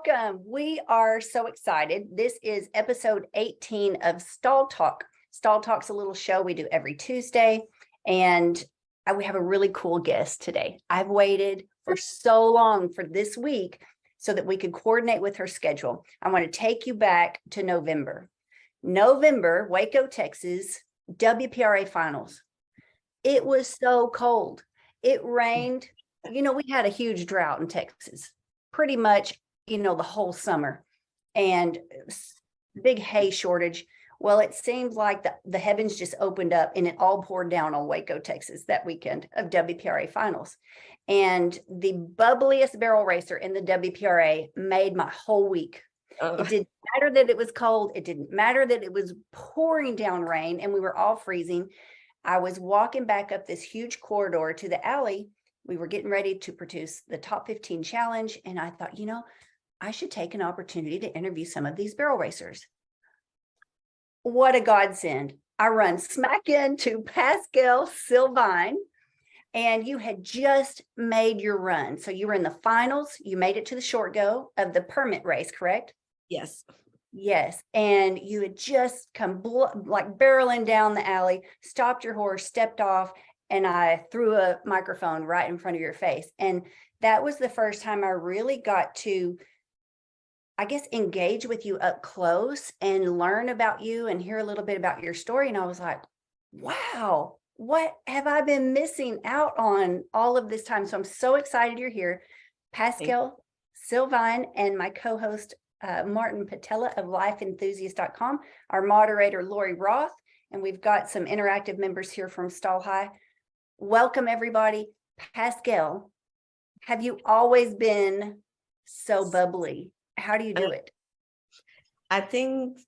welcome. We are so excited. This is episode 18 of Stall Talk. Stall Talk's a little show we do every Tuesday, and we have a really cool guest today. I've waited for so long for this week so that we could coordinate with her schedule. I want to take you back to November, Waco, Texas, WPRA finals. It was so cold. It rained. We had a huge drought in Texas, pretty much, the whole summer, and big hay shortage. Well, it seems like the heavens just opened up and it all poured down on Waco, Texas that weekend of WPRA finals. And the bubbliest barrel racer in the WPRA made my whole week. It didn't matter that it was cold. It didn't matter that it was pouring down rain and we were all freezing. I was walking back up this huge corridor to the alley. We were getting ready to produce the top 15 challenge. And I thought, I should take an opportunity to interview some of these barrel racers. What a godsend. I run smack into Pascal Sylvain, and you had just made your run. So you were in the finals. You made it to the short go of the permit race, correct? Yes. Yes. And you had just come barreling down the alley, stopped your horse, stepped off, and I threw a microphone right in front of your face. And that was the first time I really got to, I guess, engage with you up close and learn about you and hear a little bit about your story. And I was like, wow, what have I been missing out on all of this time? So I'm so excited you're here. Pascal Sylvain and my co-host, Martin Patella of lifeenthusiast.com, our moderator, Lori Roth, and we've got some interactive members here from Stall High. Welcome, everybody. Pascal, have you always been so bubbly? How do you do it? I think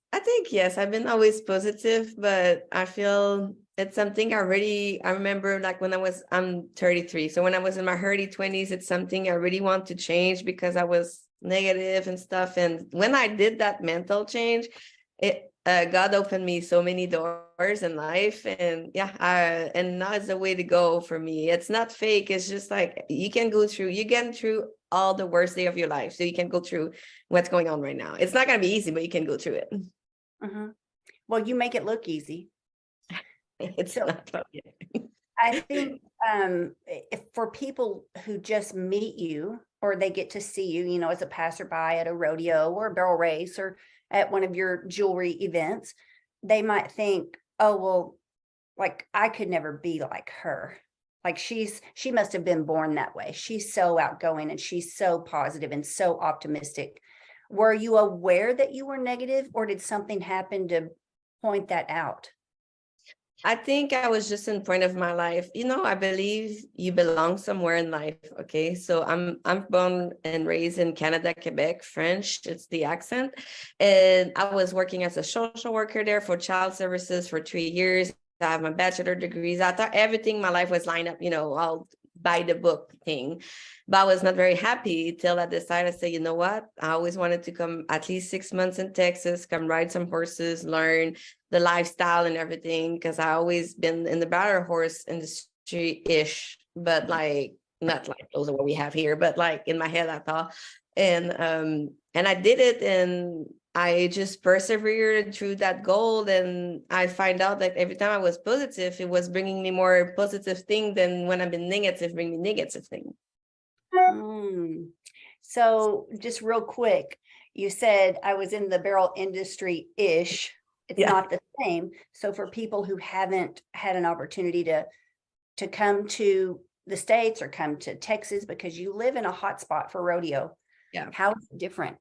yes, I've been always positive, but I feel it's something I remember, like when I'm 33. So when I was in my early 20s, it's something I really want to change because I was negative and stuff. And when I did that mental change, God opened me so many doors in life, and and now it's the way to go for me. It's not fake. It's just like you get through all the worst day of your life, so you can go through what's going on right now. It's not going to be easy, but you can go through it. Mm-hmm. Well, you make it look easy. It's not. I think if for people who just meet you or they get to see you, as a passerby at a rodeo or a barrel race or at one of your jewelry events, they might think, oh, well, like I could never be like her. Like she must have been born that way. She's so outgoing and she's so positive and so optimistic. Were you aware that you were negative, or did something happen to point that out? I think I was just in point of my life. I believe you belong somewhere in life. Okay. So I'm born and raised in Canada, Quebec, French. It's the accent. And I was working as a social worker there for child services for 3 years. I have my bachelor degrees. I thought everything in my life was lined up, all by the book thing. But I was not very happy till I decided to say, you know what? I always wanted to come at least 6 months in Texas, come ride some horses, learn the lifestyle and everything, because I always been in the battle horse industry-ish, but like not like those are what we have here, but like in my head I thought. And I did it, and I just persevered through that goal. And I find out that every time I was positive, it was bringing me more positive thing than when I've been negative, bring me negative thing. So just real quick, you said I was in the barrel industry-ish. It's not the same. So for people who haven't had an opportunity to come to the States or come to Texas, because you live in a hot spot for rodeo. Yeah. How is it different?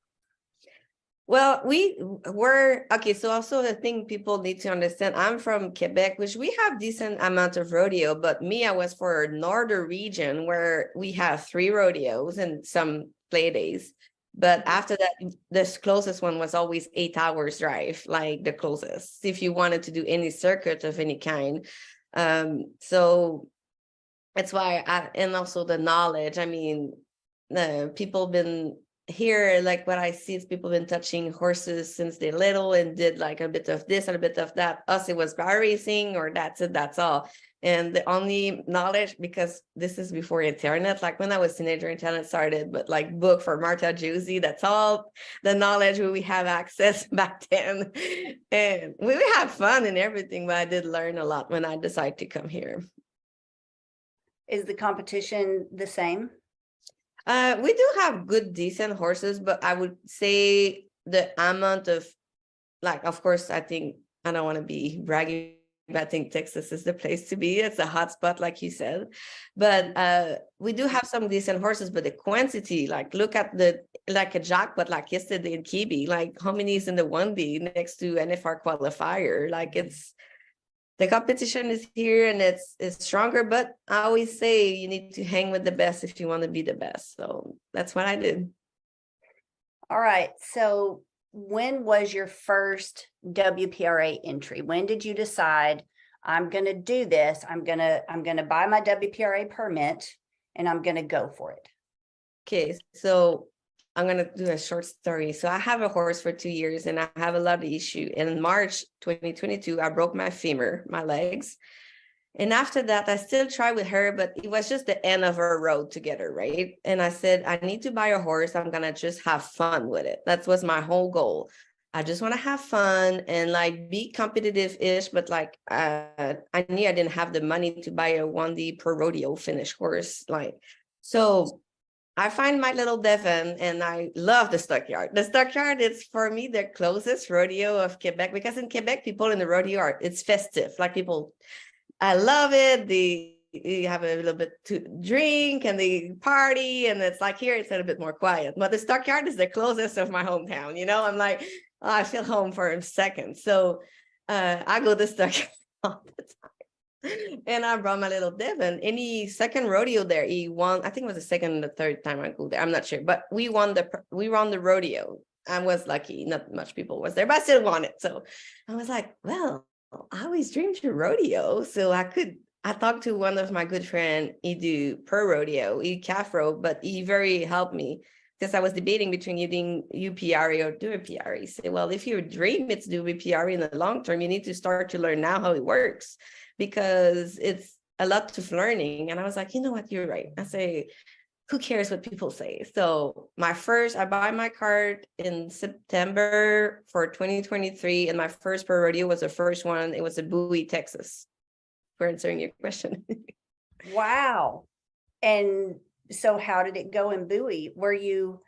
Well, so also the thing people need to understand, I'm from Quebec, which we have decent amount of rodeo, but I was for northern region where we have 3 rodeos and some play days. But after that, the closest one was always 8 hours drive, like the closest, if you wanted to do any circuit of any kind. So that's why, and also the knowledge, the people been here, like what I see is people been touching horses since they're little and did like a bit of this and a bit of that. Us, it was bar racing, or that's it, that's all. And the only knowledge, because this is before internet, like when I was teenager, internet started, but like book for Marta Juicy, that's all the knowledge we have access back then. And we had fun and everything, but I did learn a lot when I decided to come here. Is the competition the same? We do have good, decent horses, but I would say the amount of, like, of course, I think, I don't want to be bragging, but I think Texas is the place to be. It's a hot spot, like you said. But we do have some decent horses, but the quantity, like, look at like a jackpot, like yesterday in Kibi, like how many is in the 1D next to NFR qualifier? Like, it's, the competition is here and it's stronger, but I always say you need to hang with the best if you want to be the best. So that's what I did. All right. So when was your first WPRA entry? When did you decide I'm going to do this? I'm going to buy my WPRA permit and I'm going to go for it. Okay. So I'm going to do a short story. So I have a horse for 2 years and I have a lot of issue. And in March 2022, I broke my femur, my legs. And after that, I still tried with her, but it was just the end of our road together, right? And I said, I need to buy a horse. I'm going to just have fun with it. That was my whole goal. I just want to have fun and like be competitive-ish, but like I knew I didn't have the money to buy a 1D per rodeo finish horse. Like, so I find my little Devon and I love the stockyard. The stockyard is for me the closest rodeo of Quebec, because in Quebec, people in the rodeo are, it's festive. Like people, I love it. You have a little bit to drink and the party, and it's like here it's a little bit more quiet. But the stockyard is the closest of my hometown. You know, I'm like, oh, I feel home for a second. So I go to the stockyard all the time. And I brought my little Devon. Any second rodeo there, he won. I think it was the second and the third time I go there. I'm not sure, but we won the rodeo. I was lucky. Not much people was there, but I still won it. So I was like, well, I always dreamed to rodeo. So I talked to one of my good friend, he do per rodeo, he calf rope, but he very helped me because I was debating between using UPRA or do a PRA. He said, well, if your dream is to do a PRA in the long term, you need to start to learn now how it works, because it's a lot of learning. And I was like, you know what, you're right. I say, who cares what people say? So I buy my card in September for 2023. And my first pro rodeo was the first one. It was in Bowie, Texas. For answering your question. Wow. And so how did it go in Bowie? Were you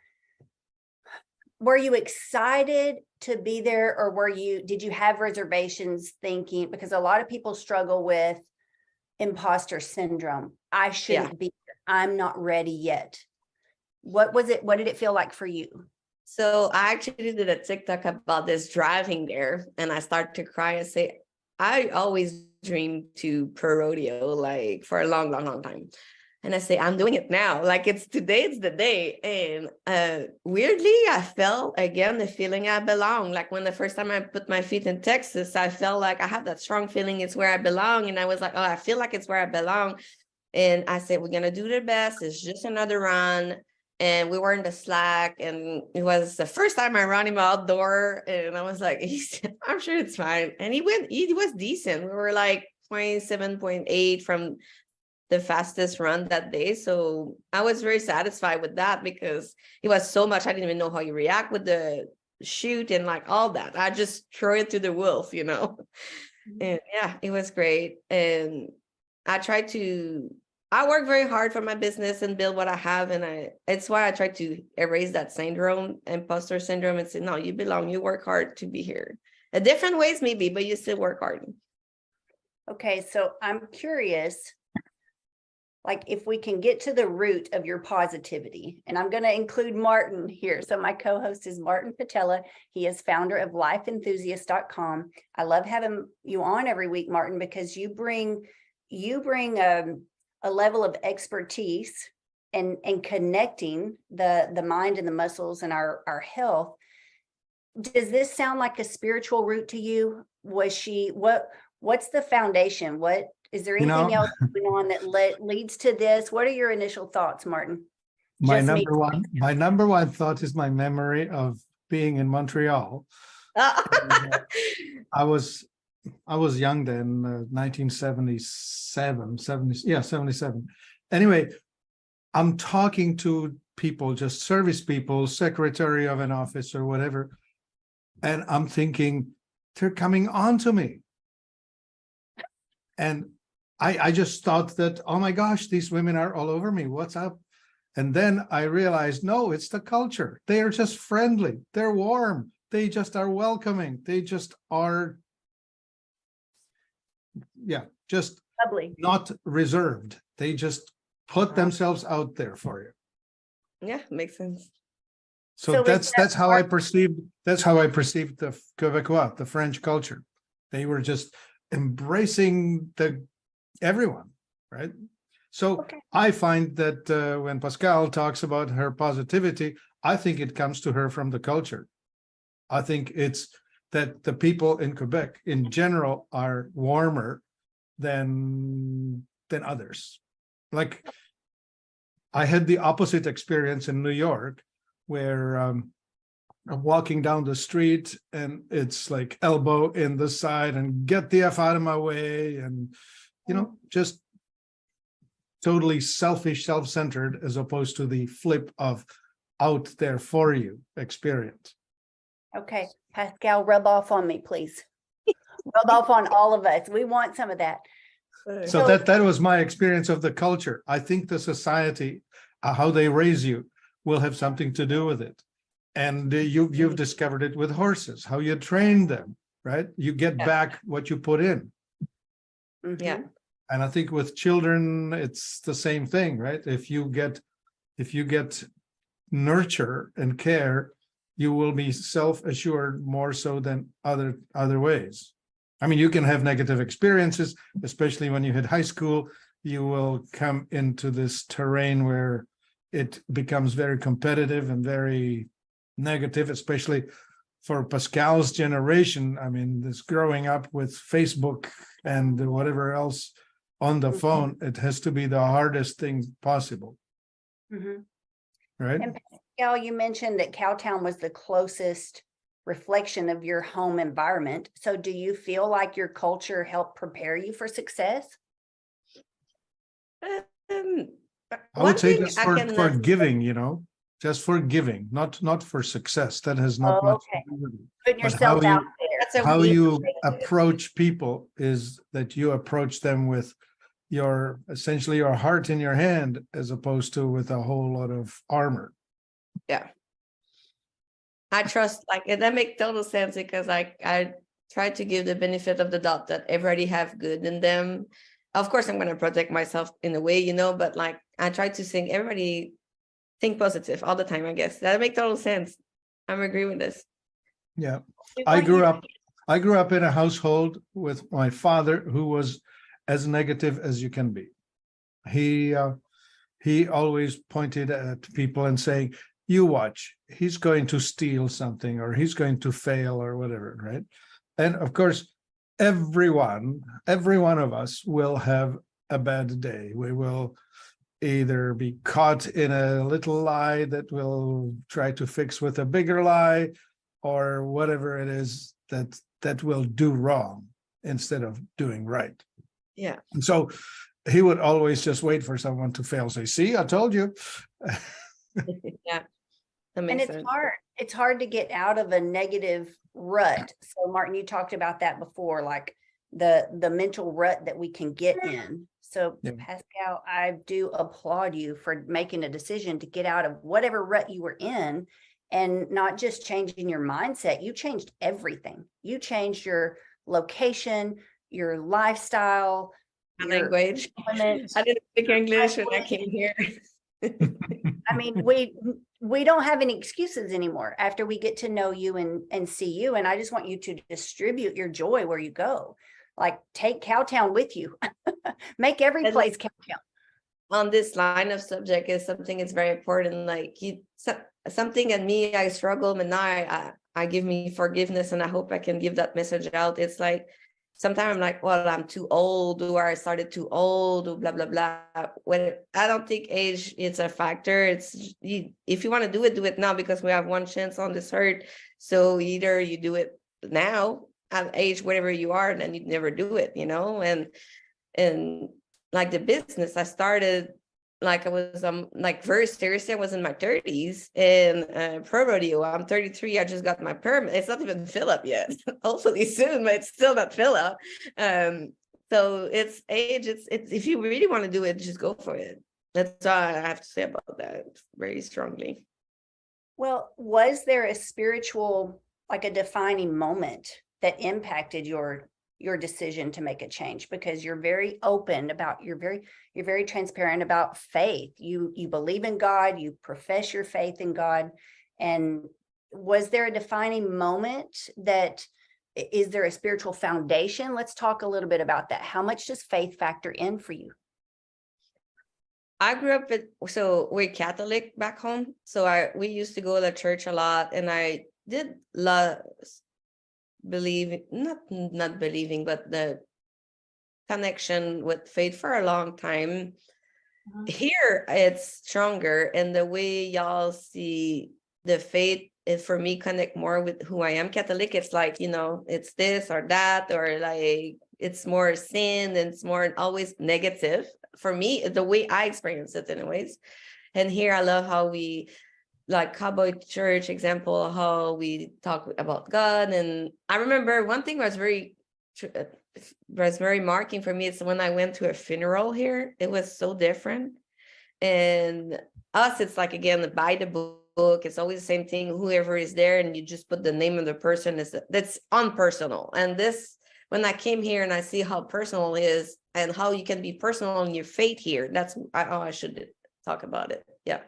excited to be there, or did you have reservations thinking, because a lot of people struggle with imposter syndrome. I shouldn't be here. I'm not ready yet. What was it? What did it feel like for you? So I actually did a TikTok about this driving there, and I started to cry and say, I always dreamed to pro rodeo, like for a long, long, long time. And I say, I'm doing it now. Like it's the day. And weirdly, I felt again the feeling I belong. Like when the first time I put my feet in Texas, I felt like I have that strong feeling it's where I belong. And I was like, oh, I feel like it's where I belong. And I said, we're gonna do the best. It's just another run. And we were in the slack, and it was the first time I ran him outdoor. And I was like, I'm sure it's fine. And he was decent. We were like 27.8 from the fastest run that day. So I was very satisfied with that, because it was so much. I didn't even know how you react with the shoot and like all that. I just throw it to the wolf, you know? And yeah, it was great. And I work very hard for my business and build what I have. And it's why I try to erase that syndrome, imposter syndrome, and say, no, you belong, you work hard to be here. In different ways maybe, but you still work hard. Okay, so I'm curious, like if we can get to the root of your positivity, and I'm going to include Martin here. So my co-host is Martin Patella. He is founder of lifeenthusiast.com. I love having you on every week, Martin, because you bring a level of expertise and connecting the mind and the muscles and our health. Does this sound like a spiritual root to you? What's the foundation? What is there anything else going on that leads to this? What are your initial thoughts, Martin? My number one thought is my memory of being in Montreal. I was I was young then, 1977, 77. Anyway, I'm talking to people, just service people, secretary of an office or whatever, and I'm thinking they're coming on to me. And I just thought that, oh my gosh, these women are all over me. What's up? And then I realized, no, it's the culture. They are just friendly. They're warm. They just are welcoming. They just are, yeah, just Lovely. not reserved. They just put themselves out there for you. Yeah, makes sense. So So is that's that how I perceived the Quebecois, the French culture. They were just embracing everyone, right? So Okay. I find that when Pascal talks about her positivity, I think it comes to her from the culture. I think it's that the people in Quebec in general are warmer than others. Like I had the opposite experience in New York, where I'm walking down the street and it's like elbow in the side and get the F out of my way, and just totally selfish, self-centered, as opposed to the flip of out there for you experience. Okay, Pascal, rub off on me, please. Rub off on all of us. We want some of that. So that was my experience of the culture. I think the society, how they raise you, will have something to do with it. And you've discovered it with horses, how you train them, right? You get back what you put in. Yeah. Mhm. And I think with children, it's the same thing, right? If you get nurture and care, you will be self-assured more so than other ways. I mean, you can have negative experiences, especially when you hit high school. You will come into this terrain where it becomes very competitive and very negative, especially for Pascal's generation. I mean, this growing up with Facebook and whatever else on the phone, it has to be the hardest thing possible, Mhm. right? And Pascal, you mentioned that Cowtown was the closest reflection of your home environment. So do you feel like your culture helped prepare you for success? Um, I would one say thing just I for can giving, just for giving, not for success. That has not much to Okay. do with it. Putting But yourself out there. that's a how weak you way. approach people is that you approach them with essentially your heart in your hand, as opposed to with a whole lot of armor. Yeah. I trust, like, and that makes total sense, because I try to give the benefit of the doubt that everybody have good in them. Of course, I'm going to protect myself in a way, but like I try to think everybody think positive all the time. I guess that makes total sense. I'm agree with this. Yeah. We I want you grew up in a household with my father who was as negative as you can be. He always pointed at people and saying, you watch, he's going to steal something, or he's going to fail, or whatever, right? And of course, every one of us will have a bad day. We will either be caught in a little lie that we'll try to fix with a bigger lie, or whatever it is that will do wrong instead of doing right. Yeah. And so he would always just wait for someone to fail, say, see, I told you. Yeah. That and makes it's sense. hard. It's hard to get out of a negative rut. So Martin, you talked about that before, like the mental rut that we can get in. So Yeah. Pascal, I do applaud you for making a decision to get out of whatever rut you were in, and not just changing your mindset. You changed everything. You changed your location, your lifestyle, My your language. employment. I didn't speak English when I came here. I mean, we don't have any excuses anymore after we get to know you and see you. And I just want you to distribute your joy where you go. Like, take Cowtown with you. Make every And place Cowtown. On this line of subject is something is very important. Like something in me, I struggle, and now I give me forgiveness, and I hope I can give that message out. It's like sometimes I'm like, well, I'm too old, or I started too old, or blah blah blah. When I don't think age is a factor. It's if you want to do it now, because we have one chance on this earth. So either you do it now, at age whatever you are, and then you'd never do it, and like the business I started, like I was like very serious. I was in my 30s, and pro rodeo, I'm 33. I just got my permit. It's not even fill up yet. Hopefully soon, but it's still not fill up. So it's age, it's if you really want to do it, just go for it. That's all I have to say about that very strongly. Well, was there a spiritual, like a defining moment that impacted your decision to make a change? Because you're very open about, you're very transparent about faith. You believe in God, you profess your faith in God. And was there a defining moment that, is there a spiritual foundation? Let's talk a little bit about that. How much does faith factor in for you? I grew up so we're Catholic back home. So we used to go to church a lot, and I did not believing, but the connection with faith for a long time. Here it's stronger, and the way y'all see the faith is, for me, connect more with who I am Catholic. It's like, it's this or that, or like it's more sin, and it's more always negative for me, the way I experience it anyways. And here I love how we, like Cowboy Church example, how we talk about God. And I remember one thing was very marking for me. It's when I went to a funeral here. It was so different. And us, it's like, again, by the book, it's always the same thing. Whoever is there, and you just put the name of the person, that's unpersonal. And this, when I came here and I see how personal it is, and how you can be personal in your faith here, I should talk about it. Yeah.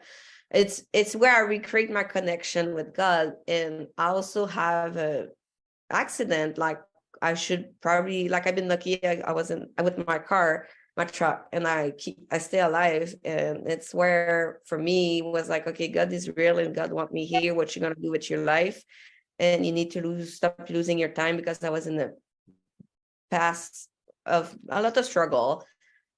It's where I recreate my connection with God. And I also have a accident, like I should probably, like I've been lucky, I wasn't with my truck, and I stay alive. And it's where, for me, was like, okay, God is real, and God want me here. What you gonna do with your life? And you need to stop losing your time, because I was in the past of a lot of struggle.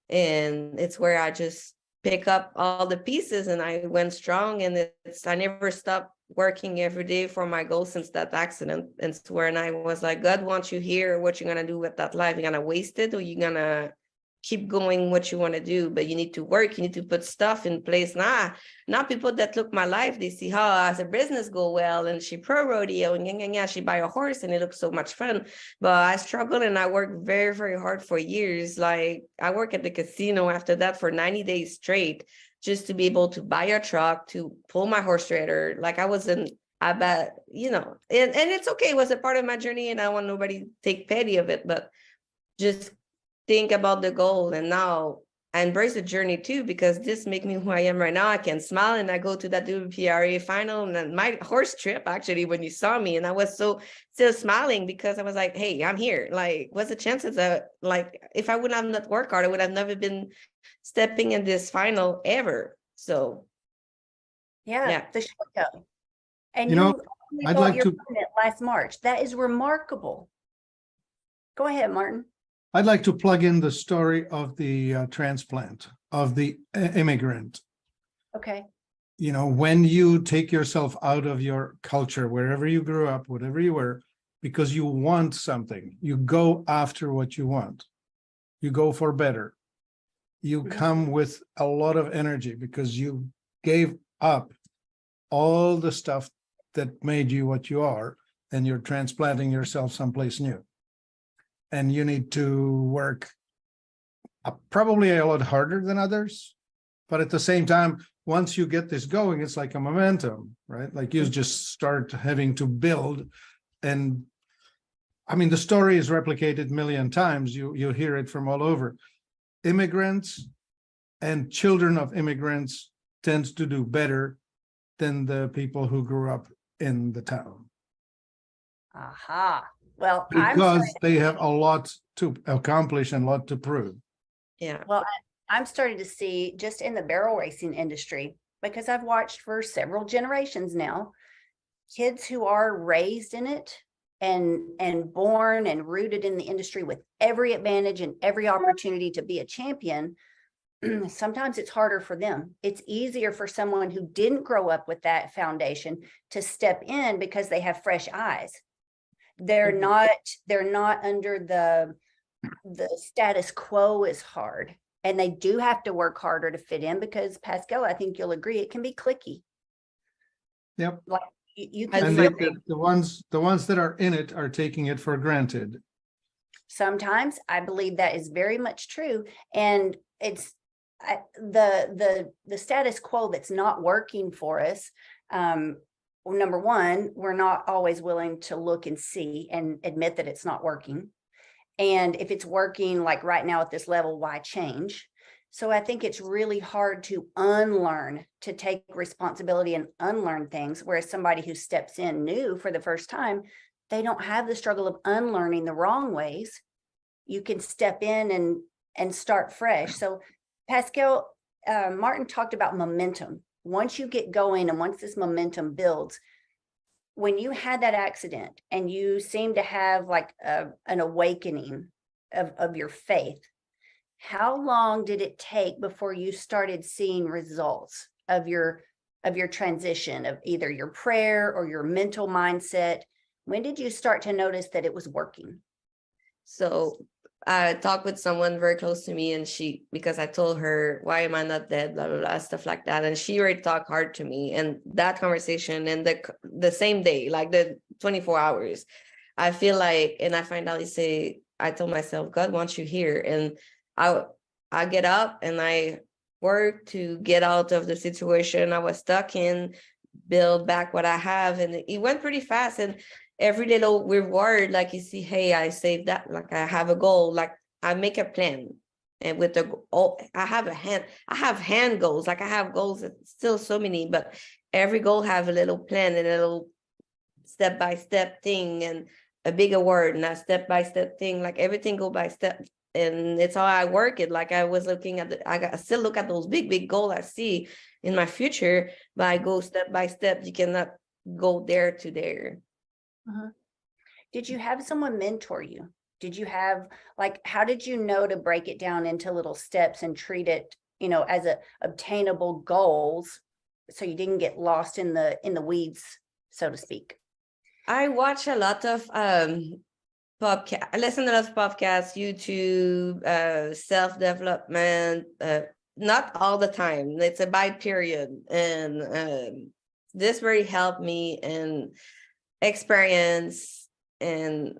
And it's where I just pick up all the pieces, and I went strong. And I never stopped working every day for my goal since that accident. And it's where, and I was like, God wants you here. What you gonna do with that life? You gonna waste it, or you gonna keep going what you want to do? But you need to work, you need to put stuff in place. Now people that look my life, they see how as a business go well, and she pro rodeo, and she buy a horse, and it looks so much fun. But I struggled, and I worked very, very hard for years. Like I worked at the casino after that for 90 days straight, just to be able to buy a truck, to pull my horse trailer. Like I bet, and it's okay. It was a part of my journey, and I want nobody to take pity of it, but just think about the goal. And now I embrace the journey too, because this makes me who I am right now. I can smile, and I go to that WPRA final, and then my horse trip, actually, when you saw me, and I was still smiling, because I was like, hey, I'm here. Like, what's the chances that, like, if I would have not worked hard, I would have never been stepping in this final ever. So Yeah. The show. And I'd like to last March. That is remarkable. Go ahead, Martin. I'd like to plug in the story of the transplant, of the immigrant. Okay. When you take yourself out of your culture, wherever you grew up, whatever you were, because you want something, you go after what you want. You go for better. You come with a lot of energy, because you gave up all the stuff that made you what you are, and you're transplanting yourself someplace new. And you need to work probably a lot harder than others. But at the same time, once you get this going, it's like a momentum, right? Like you just start having to build. And I mean, the story is replicated a million times. You hear it from all over. Immigrants and children of immigrants tend to do better than the people who grew up in the town. Aha. Well, because they have a lot to accomplish and a lot to prove. Yeah. Well, I'm starting to see, just in the barrel racing industry, because I've watched for several generations now, kids who are raised in it and born and rooted in the industry with every advantage and every opportunity to be a champion. Sometimes it's harder for them. It's easier for someone who didn't grow up with that foundation to step in, because they have fresh eyes. They're Mhm. not under the status quo is hard. And they do have to work harder to fit in because Pascal, I think you'll agree, it can be clicky. Yep. Like you I can And do fit agree. the ones that are in it are taking it for granted. sometimes. I believe that is very much true. And it's the status quo that's not working for us. Well, number one, we're not always willing to look and see and admit that it's not working. And if it's working like right now at this level, why change? So I think it's really hard to unlearn, to take responsibility and unlearn things. Whereas somebody who steps in new for the first time, they don't have the struggle of unlearning the wrong ways. You can step in and start fresh. So Pascal, Martin talked about momentum. Once you get going and once this momentum builds, when you had that accident and you seem to have like an awakening of your faith, how long did it take before you started seeing results of your transition, of either your prayer or your mental mindset? When did you start to notice that it was working? So I talked with someone very close to me, and because I told her, why am I not dead, blah, blah, blah, stuff like that. And she already talked hard to me. And that conversation, and the same day, like the 24 hours, I feel like, and I find out, I told myself, God wants you here. And I get up and I work to get out of the situation I was stuck in, build back what I have. And it went pretty fast. And every little reward, like you see, hey, I saved that, like I have a goal, like I make a plan. And with I have hand goals, like I have goals, still so many, but every goal have a little plan and a little step-by-step thing and a bigger word and a step-by-step thing, like everything go by step. And it's how I work it. Like I was looking at I still look at those big goals I see in my future, but I go step by step. You cannot go there to there. Did you have someone mentor you? Did you have, like, how did you know to break it down into little steps and treat it, as obtainable goals, so you didn't get lost in the weeds, so to speak? I watch a lot of podcast. I listen to a lot of podcasts, YouTube, self-development. Not all the time. It's a by period, and this really helped me in experience. And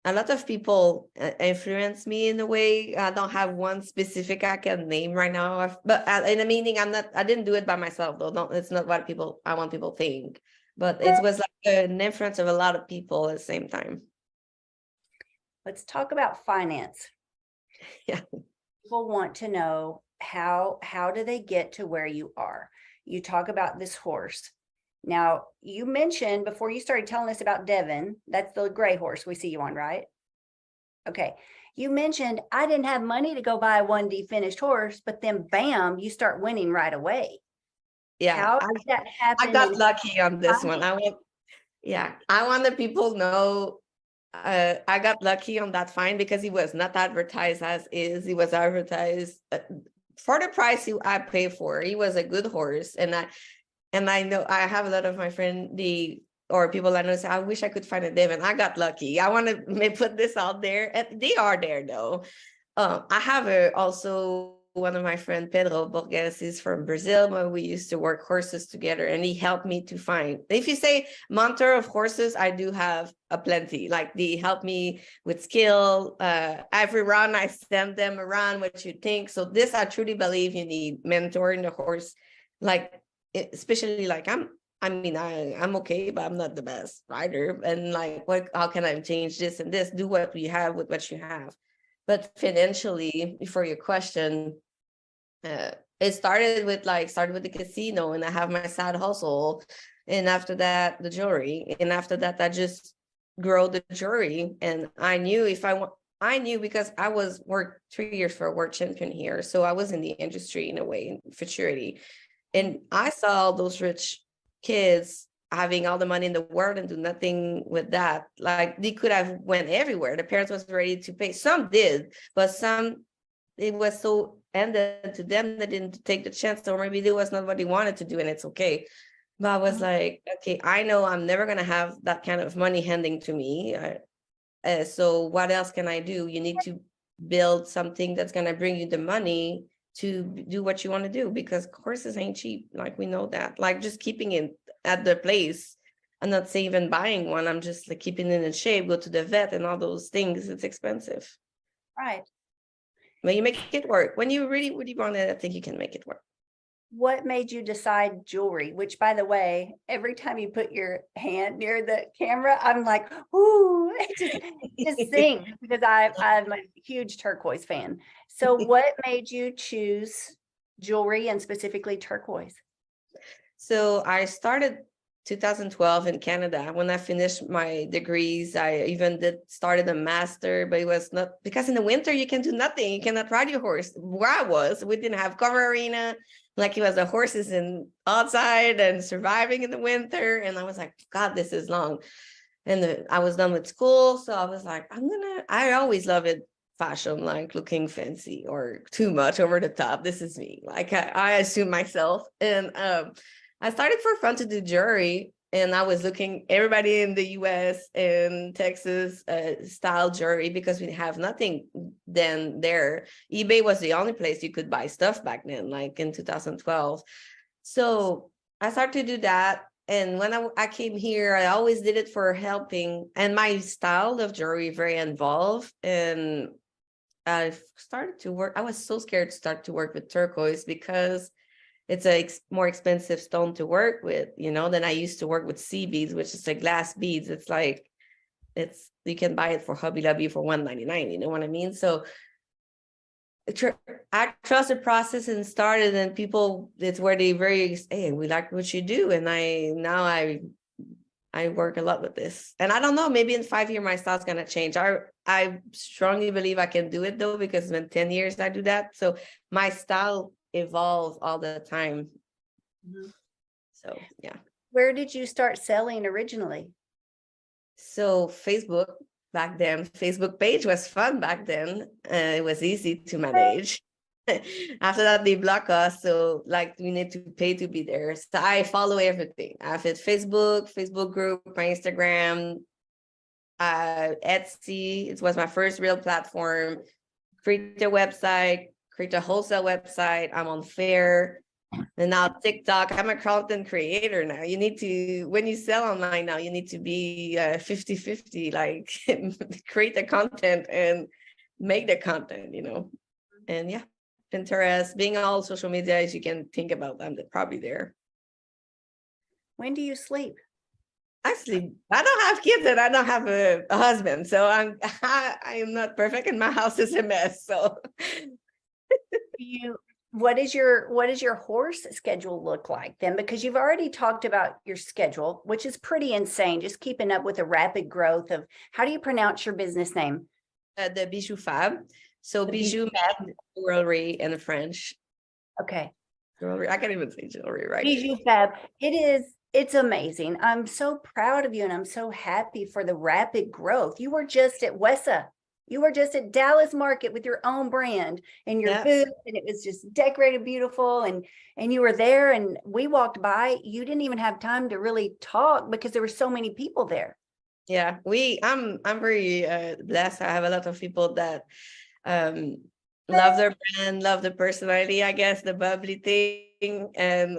a lot of people influence me in a way. I don't have one specific I can name right now, but in the meaning, I didn't do it by myself though. No, it's not what I want people think, but it was like an influence of a lot of people at the same time. Let's talk about finance. Yeah. People want to know how do they get to where you are? You talk about this horse. Now, you mentioned before you started telling us about Devin, that's the gray horse we see you on, right? Okay. You mentioned I didn't have money to go buy a 1D finished horse, but then bam, you start winning right away. Yeah. How did that happen? I got lucky on this one. I want the people know I got lucky on that find because he was not advertised as is. He was advertised for the price I paid for. He was a good horse, and I know I have a lot of my friends or people I know say, I wish I could find a Devin. I got lucky. I want to put this out there, and they are there though. I have also one of my friends, Pedro Borges, is from Brazil, but we used to work horses together, and he helped me to find. If you say mentor of horses, I do have a plenty. Like they help me with skill. Every run, I send them around what you think. So this, I truly believe you need mentoring the horse, like especially like I'm okay, but I'm not the best rider. And like, how can I change this and this? Do what we have with what you have. But financially, for your question, it started with the casino, and I have my side hustle, and after that the jewelry, and after that I just grow the jewelry. And I knew because I worked 3 years for a world champion here, so I was in the industry in a way, in futurity, and I saw those rich kids having all the money in the world and do nothing with that. Like they could have went everywhere. The parents was ready to pay. Some did, but some, it was so ended to them, they didn't take the chance, or maybe it was not what they wanted to do, and it's okay. But I was like, okay, I know I'm never gonna have that kind of money handing to me. So what else can I do? You need to build something that's gonna bring you the money to do what you want to do, because courses ain't cheap. Like, we know that. Like, just keeping it at the place. I'm not saying even buying one. I'm just like keeping it in shape, go to the vet and all those things. It's expensive. Right. But you make it work. When you really, really want it, I think you can make it work. What made you decide jewelry? Which, by the way, every time you put your hand near the camera, I'm like, ooh, just sing, because I'm a huge turquoise fan. So what made you choose jewelry and specifically turquoise? So I started 2012 in Canada. When I finished my degrees, I even started a master, but it was not, because in the winter you can do nothing. You cannot ride your horse. Where I was, we didn't have cover arena. Like, it was the horses in outside and surviving in the winter. And I was like, God, this is long. And I was done with school. So I was like, I always love it. Fashion, like looking fancy or too much over the top. This is me. Like, I assume myself. And I started for fun to do jewelry, and I was looking everybody in the US and Texas style jewelry, because we have nothing then there. eBay was the only place you could buy stuff back then, like in 2012. So I started to do that. And when I came here, I always did it for helping. And my style of jewelry very involved. And I started to work. I was so scared to start to work with turquoise, because it's a more expensive stone to work with, than I used to work with sea beads, which is like glass beads. It's like, you can buy it for Hobby Lobby for $1.99. You know what I mean? So I trust the process and started, and people, it's where they hey, we like what you do. And I work a lot with this. And I don't know, maybe in 5 years, my style's going to change. I strongly believe I can do it though, because in 10 years I do that. So my style evolve all the time. So yeah. Where did you start selling originally? So Facebook back then, Facebook page was fun back then. It was easy to manage. After that, they block us. So like, we need to pay to be there. So I follow everything. I have Facebook group, my Instagram, Etsy. It was my first real platform. Create a website, create a wholesale website. I'm on Faire. And now TikTok. I'm a content creator now. You need to, when you sell online now, you need to be 50-50, like create the content and make the content, And yeah, Pinterest, being all social media as you can think about them, they're probably there. When do you sleep? Actually, I don't have kids and I don't have a husband, so I am not perfect, and my house is a mess. So what does your horse schedule look like then? Because you've already talked about your schedule, which is pretty insane, just keeping up with the rapid growth of, how do you pronounce your business name? The Bijou Fab. So The bijou, jewelry in French. Okay. Jewelry. I can't even say jewelry, right? Bijou Fab. It's amazing. I'm so proud of you, and I'm so happy for the rapid growth. You were just at WESA. You were just at Dallas Market with your own brand and your booth, and it was just decorated beautiful. And you were there, and we walked by. You didn't even have time to really talk because there were so many people there. Yeah, I'm very blessed. I have a lot of people that love their brand, love the personality, I guess, the bubbly thing, and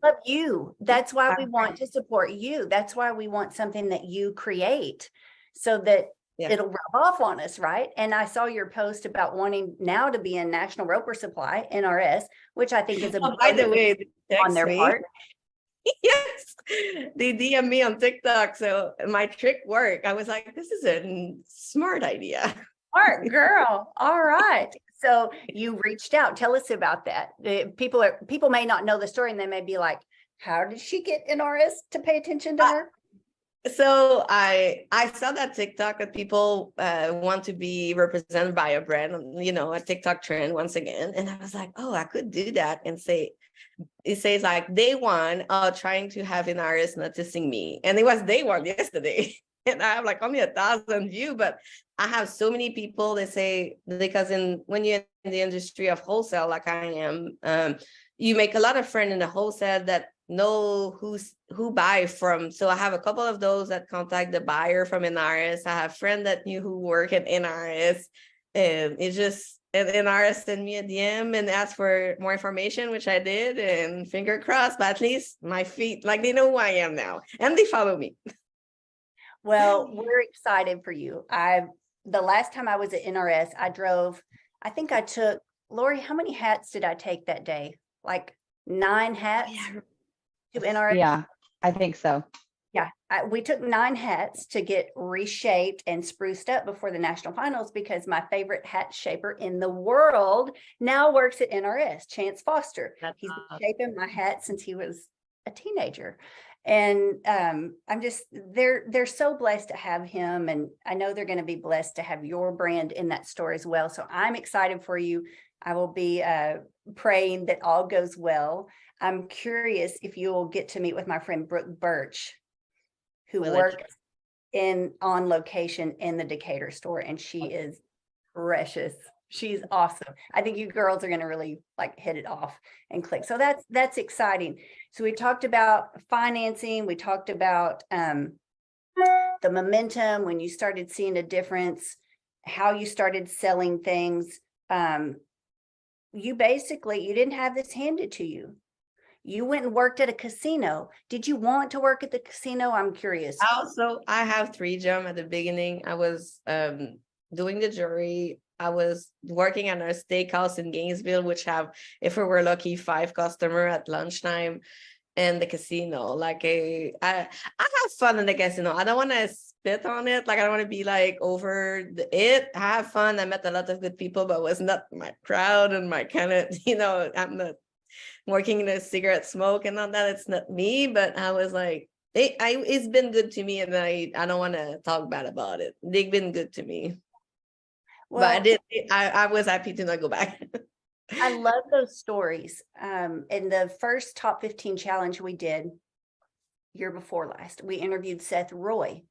love you. That's why we want to support you. That's why we want something that you create, so that it'll rub off on us, right? And I saw your post about wanting now to be in National Roper Supply, NRS, which I think is a by the way, on their part. Yes, they DM me on TikTok, so my trick worked. I was like, this is a smart idea. Smart girl. All right. So you reached out. Tell us about that. People may not know the story, and they may be like, how did she get NRS to pay attention to her? So I saw that TikTok that people want to be represented by a brand, a TikTok trend once again. And I was like, oh, I could do that and say, it says like day one, trying to have an artist noticing me. And it was day one yesterday. And I have like only 1,000 views, but I have so many people that say, because when you're in the industry of wholesale, like I am, you make a lot of friends in the wholesale that know who buy from. So I have a couple of those that contact the buyer from NRS. I have friends that knew who work at NRS, and it just and NRS sent me a DM and asked for more information, which I did, and finger crossed, but at least my feet, like they know who I am now and they follow me. Well, we're excited for you. The last time I was at NRS, I think I took, Lori, how many hats did I take that day? Like 9 hats to NRS? Yeah, I think so. Yeah, we took 9 hats to get reshaped and spruced up before the national finals because my favorite hat shaper in the world now works at NRS, Chance Foster. He's been shaping my hat since he was a teenager. And they're so blessed to have him. And I know they're going to be blessed to have your brand in that store as well. So I'm excited for you. I will be praying that all goes well. I'm curious if you'll get to meet with my friend Brooke Birch, who works on location in the Decatur store, and she is precious. She's awesome. I think you girls are going to really like hit it off and click. So that's exciting. So we talked about financing. We talked about the momentum when you started seeing a difference, how you started selling things. You didn't have this handed to you. You went and worked at a casino. Did you want to work at the casino? I'm curious. Also, I have 3 jobs at the beginning. I was doing the jury. I was working at a steakhouse in Gainesville, which have, if we were lucky, 5 customers at lunchtime, and the casino. Like I have fun in the casino. I don't want to spit on it. Like I don't want to be like over it. I have fun. I met a lot of good people, but it was not my crowd and my kind of, I'm not working in a cigarette smoke and all that. It's not me, but I was like, it's been good to me, and I don't want to talk bad about it. They've been good to me. Well, But I was happy to not go back. I love those stories. In the first Top 15 challenge we did year before last, we interviewed Seth Roy.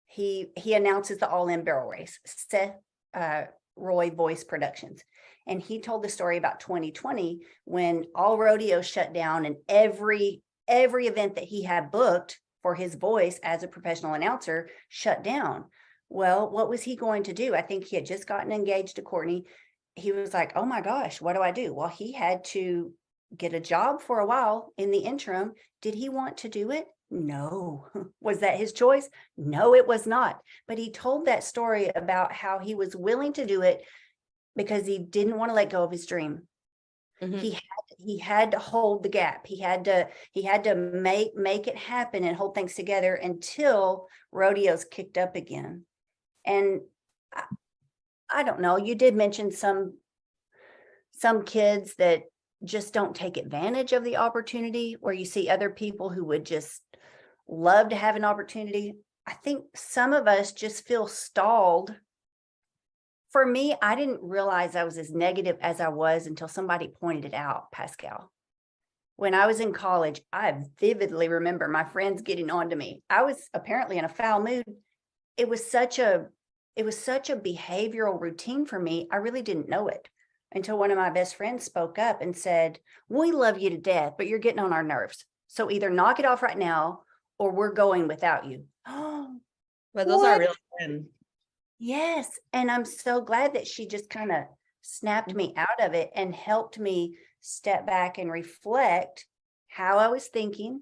He announces the All In Barrel Race, Seth Roy Voice Productions. And he told the story about 2020 when all rodeo shut down and every event that he had booked for his voice as a professional announcer shut down. Well, what was he going to do? I think he had just gotten engaged to Courtney. He was like, oh my gosh, what do I do? Well, he had to get a job for a while in the interim. Did he want to do it? No. Was that his choice? No, it was not. But he told that story about how he was willing to do it because he didn't want to let go of his dream. Mm-hmm. He had to hold the gap. He had to make it happen and hold things together until rodeos kicked up again. And I don't know, you did mention some kids that just don't take advantage of the opportunity, where you see other people who would just love to have an opportunity. I think some of us just feel stalled. For me, I didn't realize I was as negative as I was until somebody pointed it out, Pascal. When I was in college, I vividly remember my friends getting on to me. I was apparently in a foul mood. It was such a behavioral routine for me. I really didn't know it until one of my best friends spoke up and said, we love you to death, but you're getting on our nerves. So either knock it off right now or we're going without you. Oh, but those are real friends. Yes. And I'm so glad that she just kind of snapped me out of it and helped me step back and reflect how I was thinking,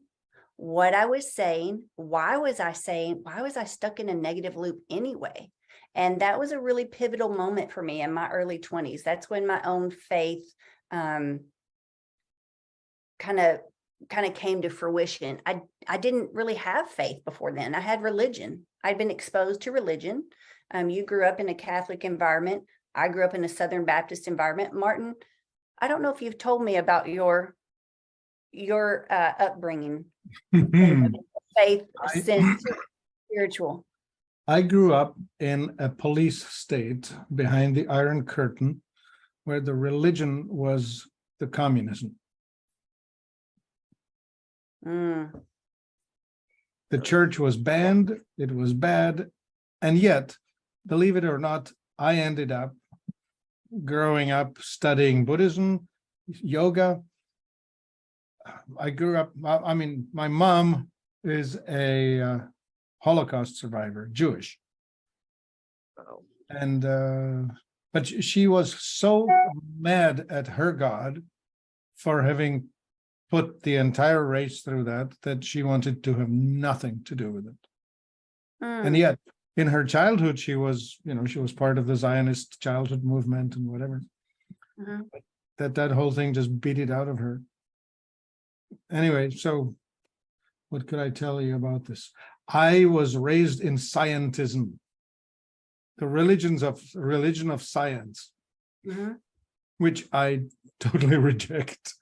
what I was saying, why was I stuck in a negative loop anyway? And that was a really pivotal moment for me in my early 20s. That's when my own faith kind of came to fruition. I didn't really have faith before then. I had religion. I'd been exposed to religion. You grew up in a Catholic environment. I grew up in a Southern Baptist environment. Martin, I don't know if you've told me about your upbringing, faith, spiritual. I grew up in a police state behind the Iron Curtain, where the religion was the communism. The church was banned, it was bad, and yet, believe it or not, I ended up growing up studying Buddhism, yoga, I grew up, I mean, my mom is a Holocaust survivor, Jewish. Oh. And but she was so mad at her God for having put the entire race through that she wanted to have nothing to do with it. And yet in her childhood, she was, she was part of the Zionist childhood movement and whatever. Mhm. That whole thing just beat it out of her. Anyway, so what could I tell you about this? I was raised in scientism, the religion of science, Mhm. which I totally reject.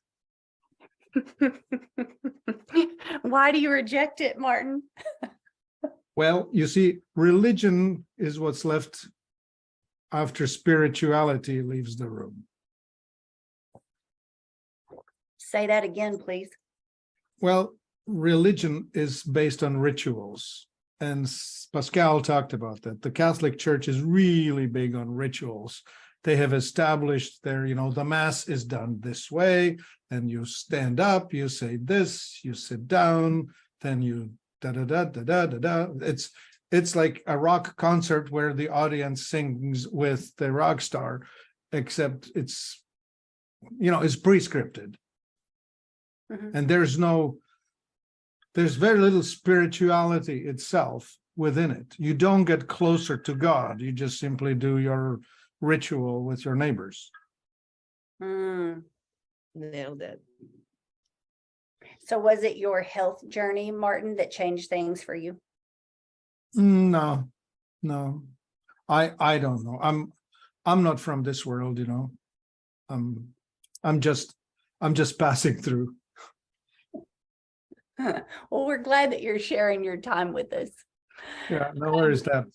Why do you reject it, Martin? Well, you see, religion is what's left after spirituality leaves the room. Say that again, please. Well, religion is based on rituals. And Pascal talked about that. The Catholic Church is really big on rituals. They have established their, the mass is done this way, and you stand up, you say this, you sit down, then you da da da da da da da. It's like a rock concert where the audience sings with the rock star, except it's pre-scripted. Mhm. And there's very little spirituality itself within it. You don't get closer to God. You just simply do your ritual with your neighbors. Mm. Nailed it. So was it your health journey, Martin, that changed things for you? No. I don't know. I'm not from this world, I'm just passing through. Well, we're glad that you're sharing your time with us. Yeah, no worries that.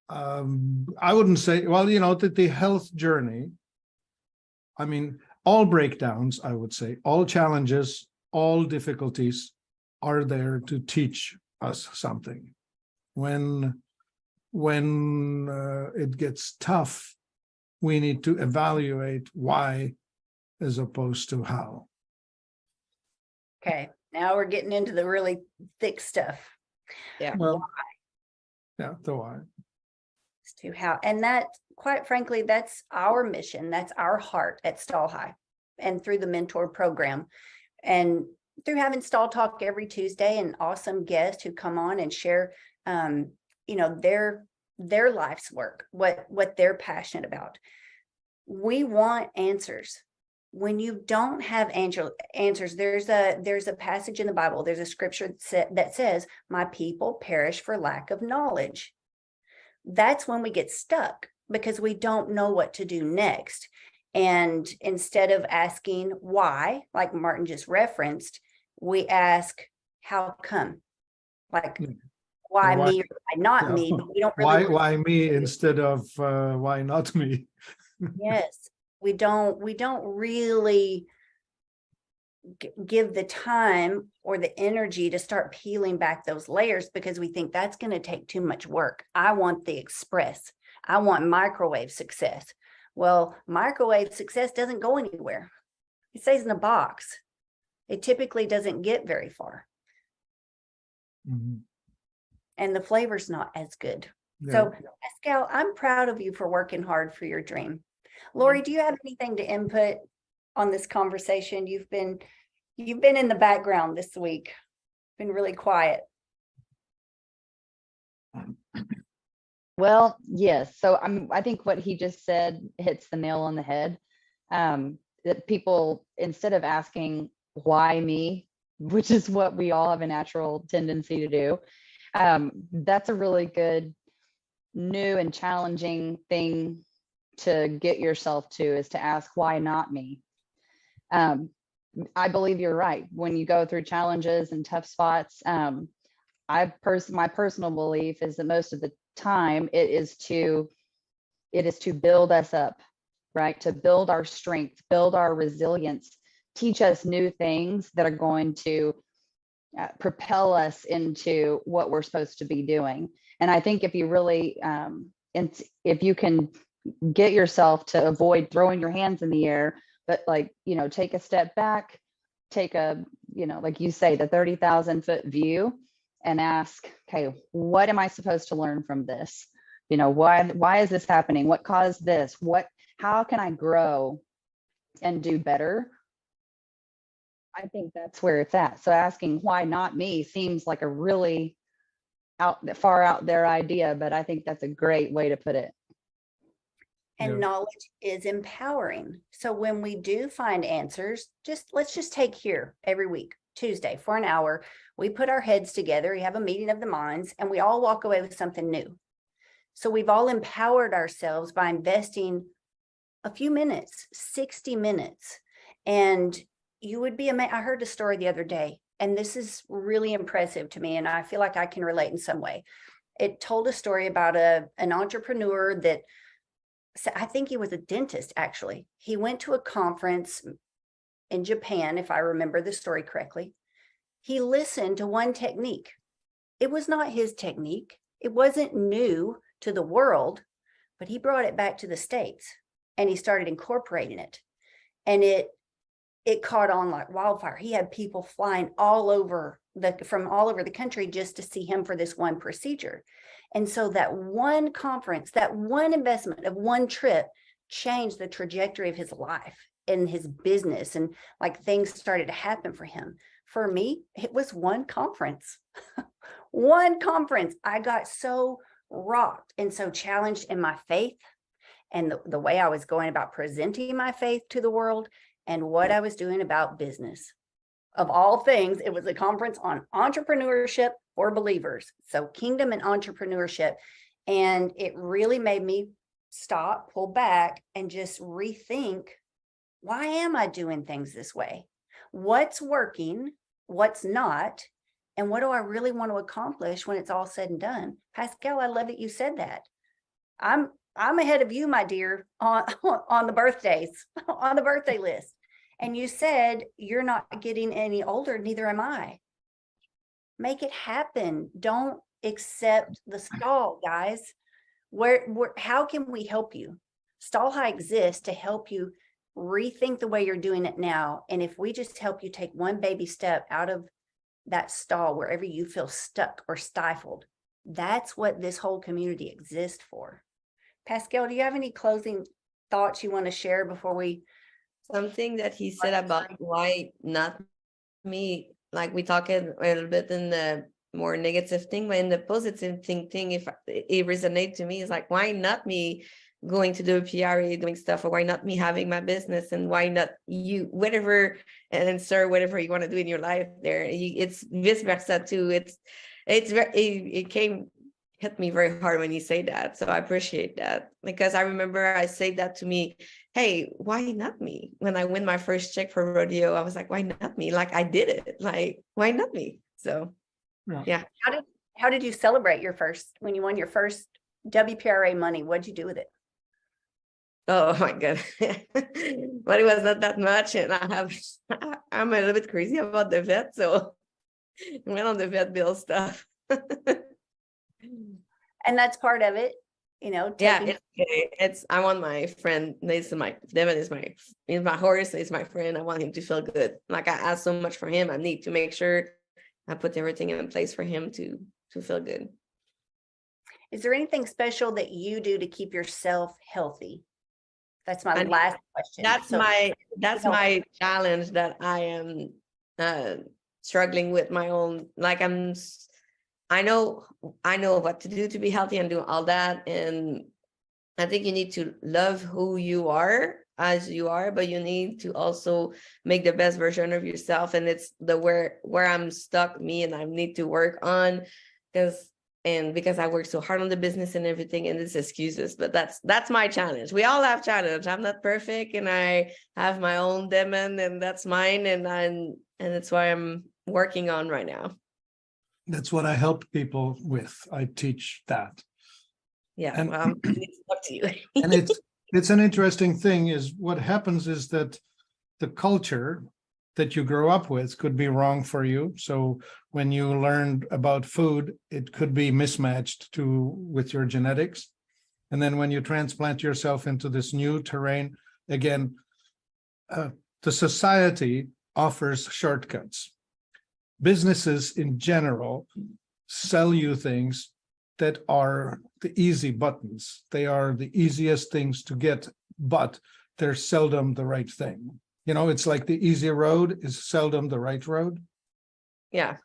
I wouldn't say, well, that the health journey, I mean, all breakdowns, I would say, all challenges, all difficulties are there to teach us something. When it gets tough, we need to evaluate why as opposed to how. Okay, now we're getting into the really thick stuff. Yeah. Well, yeah, the why. As to how, and that, quite frankly, that's our mission. That's our heart at Stall High, and through the mentor program, and through having Stall Talk every Tuesday, and awesome guests who come on and share, their life's work, what they're passionate about. We want answers. When you don't have answers, there's a passage in the Bible, there's a scripture that says, "My people perish for lack of knowledge." That's when we get stuck, because we don't know what to do next. And instead of asking why, like Martin just referenced, we ask, how come? Like, why Why- me or why not yeah. me? But we don't really Why me instead of why not me? Yes, we don't really give the time or the energy to start peeling back those layers, because we think that's going to take too much work. I want the express. I want microwave success. Well, microwave success doesn't go anywhere. It stays in a box. It typically doesn't get very far, Mhm. and the flavor's not as good. Yeah. So, Pascal, I'm proud of you for working hard for your dream. Lori, do you have anything to input on this conversation? You've been in the background this week, been really quiet. Well, yes. So I think what he just said hits the nail on the head. That people, instead of asking why me, which is what we all have a natural tendency to do, that's a really good new and challenging thing to get yourself to, is to ask, why not me? I believe you're right. When you go through challenges and tough spots, my personal belief is that most of the time it is to build us up, right? To build our strength, build our resilience, teach us new things that are going to propel us into what we're supposed to be doing. And I think if you really, if you can get yourself to avoid throwing your hands in the air, but take a step back, take a, like you say, the 30,000-foot view and ask, okay, what am I supposed to learn from this? Why is this happening? What caused this? How can I grow and do better? I think that's where it's at. So asking why not me seems like a really far out there idea, but I think that's a great way to put it. And Yeah. knowledge is empowering. So when we do find answers, let's just take here every week, Tuesday for an hour, we put our heads together, we have a meeting of the minds, and we all walk away with something new. So we've all empowered ourselves by investing a few minutes, 60 minutes. And you would be amazed. I heard a story the other day, and this is really impressive to me, and I feel like I can relate in some way. It told a story about an entrepreneur that, I think he was a dentist, actually. He went to a conference in Japan, if I remember the story correctly. He listened to one technique. It was not his technique. It wasn't new to the world, but he brought it back to the States and he started incorporating it. And it caught on like wildfire. He had people flying from all over the country just to see him for this one procedure. And so that one conference, that one investment of one trip changed the trajectory of his life and his business, and like things started to happen for him. For me, it was one conference. One conference. I got so rocked and so challenged in my faith and the way I was going about presenting my faith to the world and what I was doing about business. Of all things, it was a conference on entrepreneurship for believers. So kingdom and entrepreneurship. And it really made me stop, pull back, and just rethink, why am I doing things this way? What's working? What's not? And what do I really want to accomplish when it's all said and done? Pascal, I love that you said that. I'm ahead of you, my dear, on the birthdays, on the birthday list. And you said you're not getting any older, neither am I. Make it happen. Don't accept the stall, guys. How can we help you? Stall High exists to help you rethink the way you're doing it now. And if we just help you take one baby step out of that stall, wherever you feel stuck or stifled, that's what this whole community exists for. Pascal, do you have any closing thoughts you want to share before we? Something that he said about why not me, like we talked a little bit in the more negative thing, but in the positive thing, if it resonates to me, is like, why not me going to do a PRA, doing stuff, or why not me having my business, and why not you, whatever, and then sir, whatever you want to do in your life there. It's vice versa too. It hit me very hard when you say that. So I appreciate that, because I remember I said that to me, hey, why not me? When I win my first check for rodeo, I was like, why not me? Like, I did it. Like, why not me? So yeah. How did you celebrate when you won your first WPRA money? What'd you do with it? Oh my God. But it was not that much. And I'm a little bit crazy about the vet. So I went on the vet bill stuff. And that's part of it, Yeah, I want my friend, Devin is my horse, he's my friend. I want him to feel good. Like, I ask so much from him. I need to make sure I put everything in place for him to feel good. Is there anything special that you do to keep yourself healthy? That's my last question. That's my challenge that I am struggling with my own. Like, I know what to do to be healthy and do all that. And I think you need to love who you are as you are, but you need to also make the best version of yourself. And it's where I'm stuck, and I need to work on, because I work so hard on the business and everything, and it's excuses, but that's my challenge. We all have challenge. I'm not perfect, and I have my own demon, and that's mine. And it's what I'm working on right now. That's what I help people with. I teach that. Yeah, and, well, I need to talk to you. And it's an interesting thing is what happens is that the culture that you grow up with could be wrong for you. So when you learned about food, it could be mismatched with your genetics. And then when you transplant yourself into this new terrain, again, the society offers shortcuts. Businesses in general sell you things that are the easy buttons. They are the easiest things to get, but they're seldom the right thing. You know, it's like the easy road is seldom the right road. Yeah.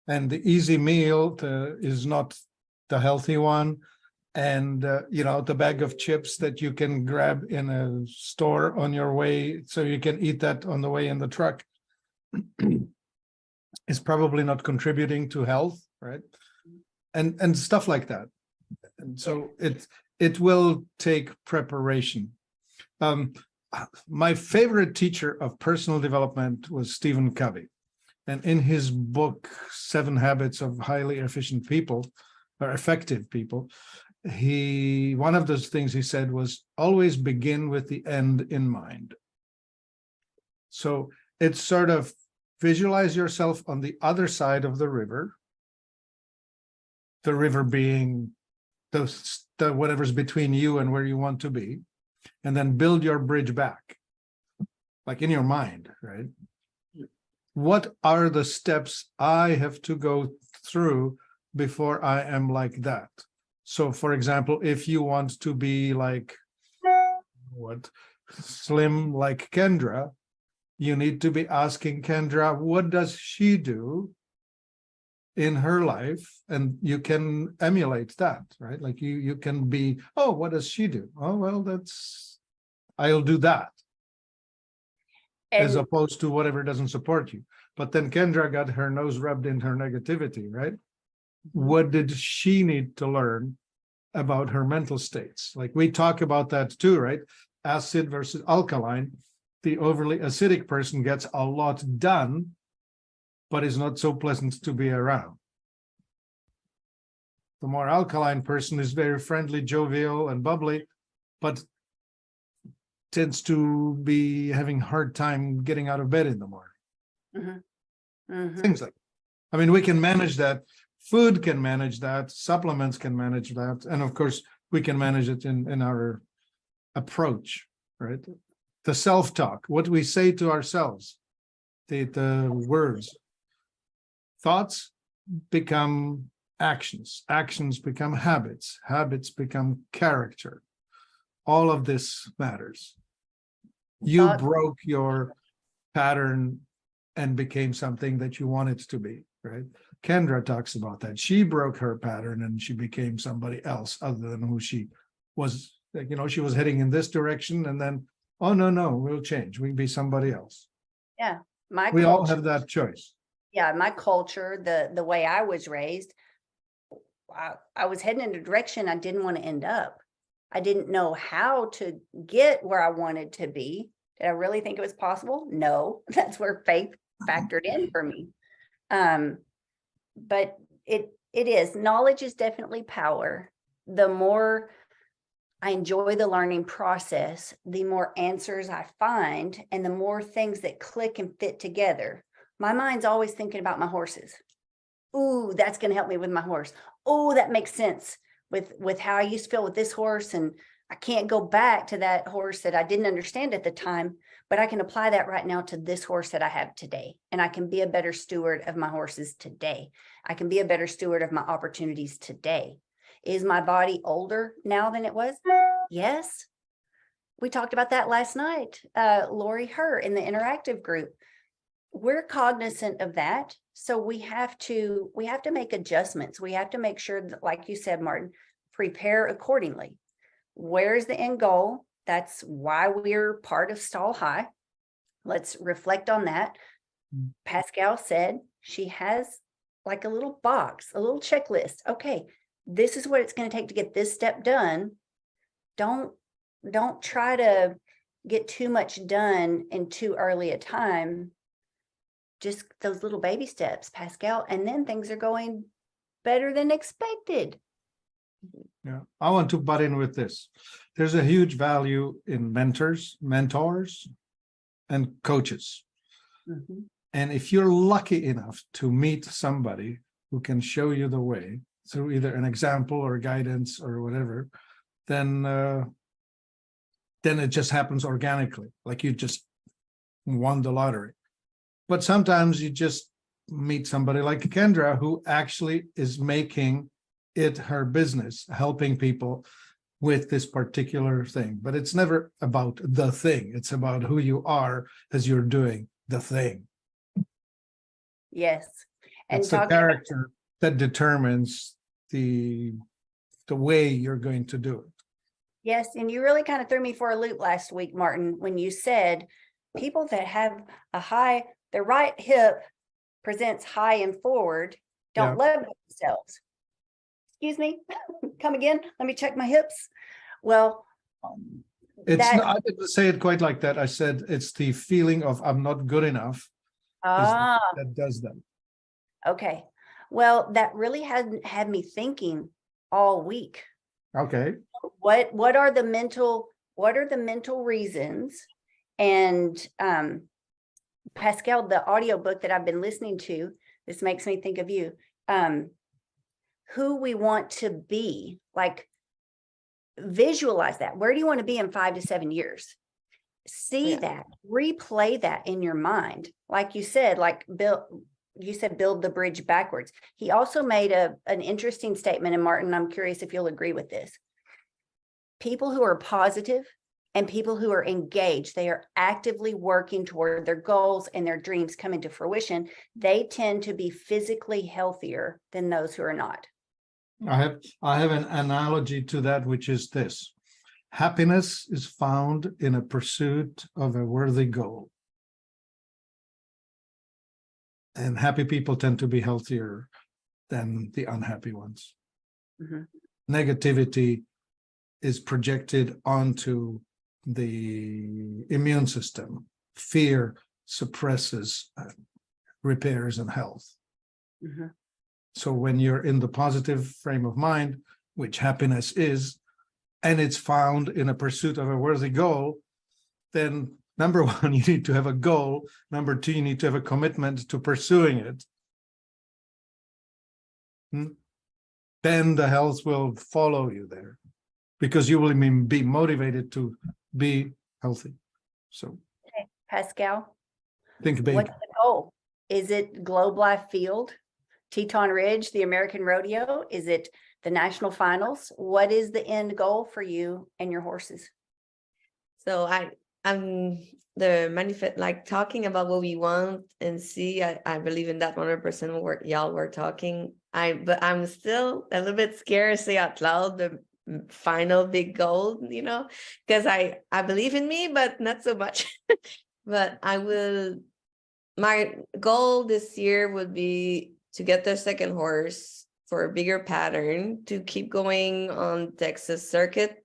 And the easy meal is not the healthy one. And, you know, the bag of chips that you can grab in a store on your way, so you can eat that on the way in the truck, is probably not contributing to health, right? And stuff like that. And so it will take preparation. My favorite teacher of personal development was Stephen Covey. And in his book, 7 Habits of Highly Efficient People, or Effective People, one of those things he said was always begin with the end in mind. So it's sort of visualize yourself on the other side of the river being the whatever's between you and where you want to be, and then build your bridge back, like in your mind, right? What are the steps I have to go through before I am like that? So, for example, if you want to be like slim like Kendra, you need to be asking Kendra, what does she do in her life? And you can emulate that, right? Like you can be, oh, what does she do? Oh, well, I'll do that. As And opposed to whatever doesn't support you. But then Kendra got her nose rubbed in her negativity, right? What did she need to learn about her mental states? Like we talk about that too, right? Acid versus alkaline. The overly acidic person gets a lot done, but is not so pleasant to be around. The more alkaline person is very friendly, jovial, and bubbly, but tends to be having a hard time getting out of bed in the morning. Things like that. I mean, we can manage that. Food can manage that. Supplements can manage that. And of course, we can manage it in our approach, right? The self-talk, what we say to ourselves, the words. Thoughts become actions. Actions become habits. Habits become character. All of this matters. You broke your pattern and became something that you wanted to be, right? Kendra talks about that. She broke her pattern and she became somebody else other than who she was. Like, you know, she was heading in this direction and then, oh, no, we'll change. We can be somebody else. yeah, We all have that choice. yeah, my culture, the way I was raised, I was heading in a direction I didn't want to end up. I didn't know how to get where I wanted to be. Did I really think it was possible? No, that's where faith factored in for me. But it is, knowledge is definitely power. The more I enjoy the learning process, the more answers I find and the more things that click and fit together. My mind's always thinking about my horses. Ooh, that's going to help me with my horse. Oh, that makes sense with how I used to feel with this horse. And I can't go back to that horse that I didn't understand at the time, but I can apply that right now to this horse that I have today. And I can be a better steward of my horses today. I can be a better steward of my opportunities today. Is my body older now than it was? Yes. We talked about that last night. Lori Herr in the interactive group. We're cognizant of that. So we have to make adjustments. We have to make sure that, like you said, Martin, prepare accordingly. Where's the end goal? That's why we're part of Stall High. Let's reflect on that. Pascal said she has like a little box, a little checklist. Okay, this is what it's going to take to get this step done. Don't try to get too much done in too early a time. Just those little baby steps, Pascal, and then things are going better than expected. Yeah, I want to butt in with this. There's a huge value in mentors, and coaches. And if you're lucky enough to meet somebody who can show you the way through either an example or guidance or whatever, then it just happens organically, like you just won the lottery. But sometimes you just meet somebody like Kendra who actually is making it her business, helping people with this particular thing. But it's never about the thing. It's about who you are as you're doing the thing. Yes. And It's the talking about, character that determines the way you're going to do it. yes, and you really kind of threw me for a loop last week, Martin, when you said people that have their right hip presents high and forward, don't love themselves. Excuse me, come again, let me check my hips. Well, It's that, not, I didn't say it quite like that. I said it's the feeling of I'm not good enough that does that. okay. Well, that really had me thinking all week. Okay. What are the mental reasons? And Pascal, the audiobook that I've been listening to, this makes me think of you. Who we want to be, like visualize that. Where do you want to be in 5 to 7 years? See that, replay that in your mind. Like you said, build the bridge backwards. He also made an interesting statement, and Martin, I'm curious if you'll agree with this. People who are positive and people who are engaged, they are actively working toward their goals and their dreams coming to fruition. They tend to be physically healthier than those who are not. I have an analogy to that, which is this. Happiness is found in a pursuit of a worthy goal. And happy people tend to be healthier than the unhappy ones. Mhm. Negativity is projected onto the immune system. Fear suppresses repairs and health. Mhm. So when you're in the positive frame of mind, which happiness is, and it's found in a pursuit of a worthy goal, then number one, you need to have a goal. Number two, you need to have a commitment to pursuing it. Then the health will follow you there because you will be motivated to be healthy. So Okay, Pascal, think big. what's the goal? Is it Globe Life Field, Teton Ridge, the American Rodeo? Is it the national finals? What is the end goal for you and your horses? So I'm the manifest, like talking about what we want and see. I believe in that 100% what y'all were talking. But I'm still a little bit scared to say out loud the final big goal, because I believe in me, but not so much. But my goal this year would be to get the second horse for a bigger pattern, to keep going on Texas circuit.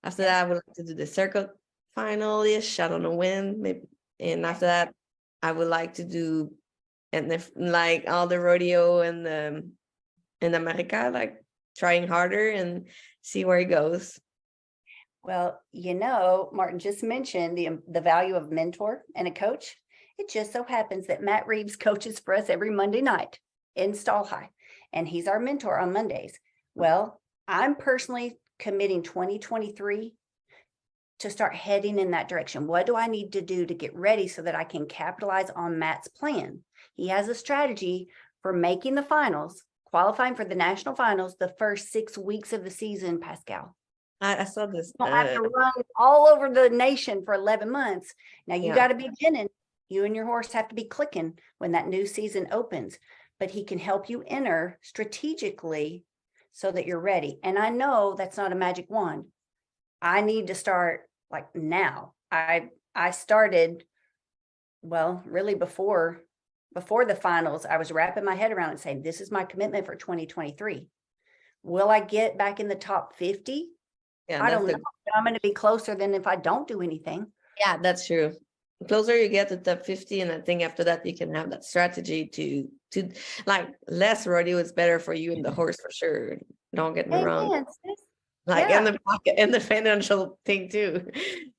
After that, I would like to do the circuit final-ish. I don't know when, maybe. And after that, I would like to do, and if like all the rodeo and in America, like trying harder and see where it goes. Well, Martin just mentioned the value of mentor and a coach. It just so happens that Matt Reeves coaches for us every Monday night in Stall High, and he's our mentor on Mondays. Well, I'm personally committing 2023 to start heading in that direction. What do I need to do to get ready so that I can capitalize on Matt's plan? He has a strategy for making the finals, qualifying for the national finals the first 6 weeks of the season, Pascal. I saw this. You don't have to run all over the nation for 11 months. Now you got to be beginning. You and your horse have to be clicking when that new season opens, but he can help you enter strategically so that you're ready. And I know that's not a magic wand. I need to start like now. I started, well, really before the finals. I was wrapping my head around and saying, this is my commitment for 2023. Will I get back in the top 50? Yeah, I don't know. I'm going to be closer than if I don't do anything. Yeah, that's true. The closer you get to top 50, and I think after that you can have that strategy to like less rodeo is better for you and the horse for sure. Don't get me wrong. Amen, sis. Like Yeah. in the pocket and the financial thing too.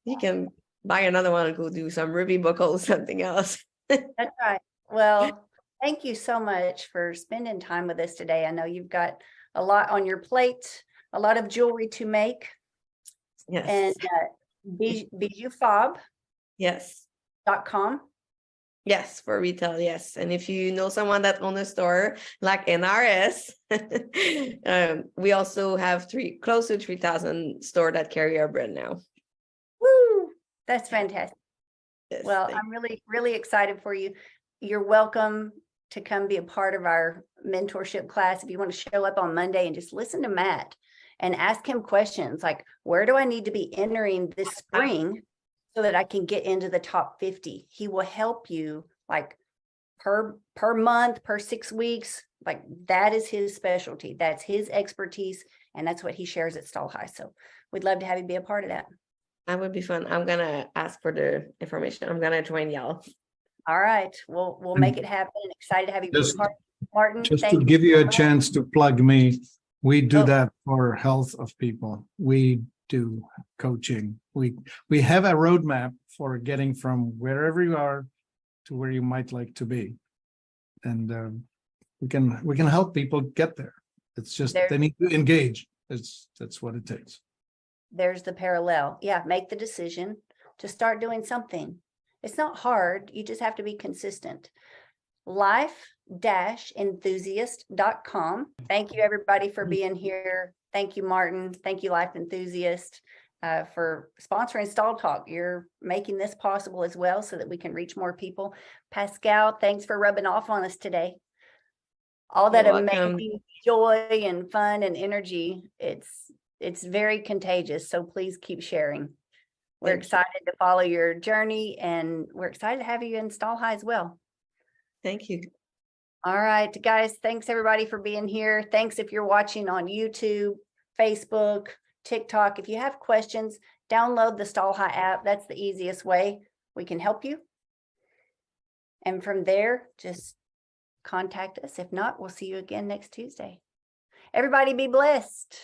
You can buy another one and go do some Ruby buckle, something else. That's right. Well, thank you so much for spending time with us today. I know you've got a lot on your plate, a lot of jewelry to make. Yes. And bijoufob.com. Yes. Yes, for retail, yes. And if you know someone that owns a store like NRS, we also have close to 3,000 stores that carry our brand now. Woo, that's fantastic. Yes, Well, thank I'm really, really excited for you. You're welcome to come be a part of our mentorship class. If you want to show up on Monday and just listen to Matt and ask him questions like, where do I need to be entering this spring so that I can get into the top 50? He will help you like per month, per 6 weeks. Like that is his specialty. That's his expertise. And that's what he shares at Stall High. So we'd love to have you be a part of that. That would be fun. I'm gonna ask for the information. I'm gonna join y'all. All right, we'll make it happen. Excited to have you be a Just- part. Martin, Just to thank give you so a much. chance to plug me, we do Oh. that for health of people. We do coaching. We have a roadmap for getting from wherever you are to where you might like to be. And we can help people get there. It's just There- they need to engage. That's what it takes. There's the parallel. Yeah, make the decision to start doing something. It's not hard. You just have to be consistent. life-enthusiast.com. Thank you, everybody, for being here. Thank you, Martin. Thank you, Life Enthusiast, for sponsoring Stall Talk. You're making this possible as well so that we can reach more people. Pascal, thanks for rubbing off on us today. All that You're welcome. amazing joy and fun and energy. It's very contagious. So please keep sharing. We're Thank you. excited to follow your journey and we're excited to have you in Stall High as well. Thank you. All right, guys, thanks everybody for being here. Thanks if you're watching on YouTube, Facebook, TikTok. If you have questions, download the Stall High app. That's the easiest way we can help you. And from there, just contact us. If not, we'll see you again next Tuesday. Everybody be blessed.